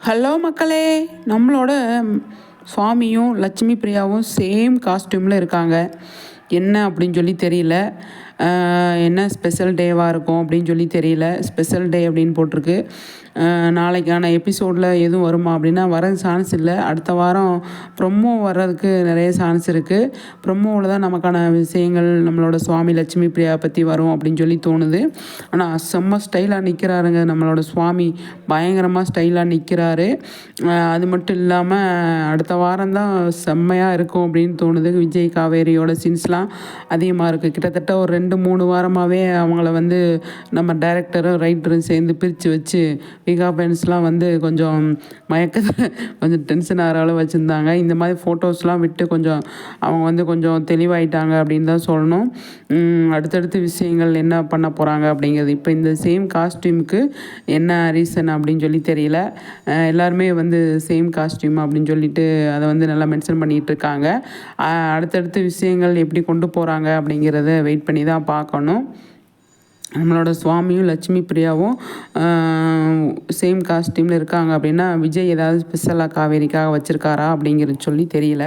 Hello மக்களே, நம்மளோட சுவாமியும் லட்சுமி பிரியாவும் சேம் காஸ்டியூமில் இருக்காங்க. என்ன அப்படின்னு சொல்லி தெரியல. என்ன ஸ்பெஷல் டேவாக இருக்கும் அப்படின்னு சொல்லி தெரியல. ஸ்பெஷல் டே அப்படின்னு போட்டிருக்கு. நாளைக்கான எபிசோடில் எதுவும் வருமா அப்படின்னா வர சான்ஸ் இல்லை. அடுத்த வாரம் ப்ரொமோ வர்றதுக்கு நிறைய சான்ஸ் இருக்குது. ப்ரொமோவில் தான் நமக்கான விஷயங்கள் நம்மளோட சுவாமி லட்சுமி பிரியா பற்றி வரும் அப்படின்னு சொல்லி தோணுது. ஆனால் செம்ம ஸ்டைலாக நிற்கிறாருங்க நம்மளோட சுவாமி. பயங்கரமாக ஸ்டைலாக நிற்கிறாரு. அது மட்டும் இல்லாமல் அடுத்த வாரம் தான் செம்மையாக இருக்கும் அப்படின்னு தோணுது. விஜய் காவேரியோட சீன்ஸ்லாம் அதிகமாக இருக்குது. கிட்டத்தட்ட ஒரு 2-3 வாரமாகவே அவங்கள வந்து நம்ம டைரக்டரும் ரைட்டரும் சேர்ந்து பிரித்து வச்சு விகா ஃபேன்ஸ்லாம் வந்து கொஞ்சம் மயக்கத்தை கொஞ்சம் டென்ஷன் ஆகிற அளவு வச்சுருந்தாங்க. இந்த மாதிரி ஃபோட்டோஸ்லாம் விட்டு கொஞ்சம் அவங்க வந்து கொஞ்சம் தெளிவாயிட்டாங்க அப்படின்னு தான் சொல்லணும். அடுத்தடுத்த விஷயங்கள் என்ன பண்ண போகிறாங்க அப்படிங்கிறது இப்போ இந்த சேம் காஸ்டியூமுக்கு என்ன ரீசன் அப்படின்னு சொல்லி தெரியல. எல்லாருமே வந்து சேம் காஸ்டியூம் அப்படின்னு சொல்லிட்டு அதை வந்து நல்லா மென்ஷன் பண்ணிகிட்டு இருக்காங்க. அடுத்தடுத்த விஷயங்கள் எப்படி கொண்டு போகிறாங்க அப்படிங்கிறத வெயிட் பண்ணி தான் பார்க்கணும். நம்மளோட சுவாமியும் லட்சுமி பிரியாவும் சேம் காஸ்டியூமில் இருக்காங்க அப்படின்னா விஜய் ஏதாவது ஸ்பெஷலாக காவேரிக்காக வச்சுருக்காரா அப்படிங்கிறது சொல்லி தெரியல.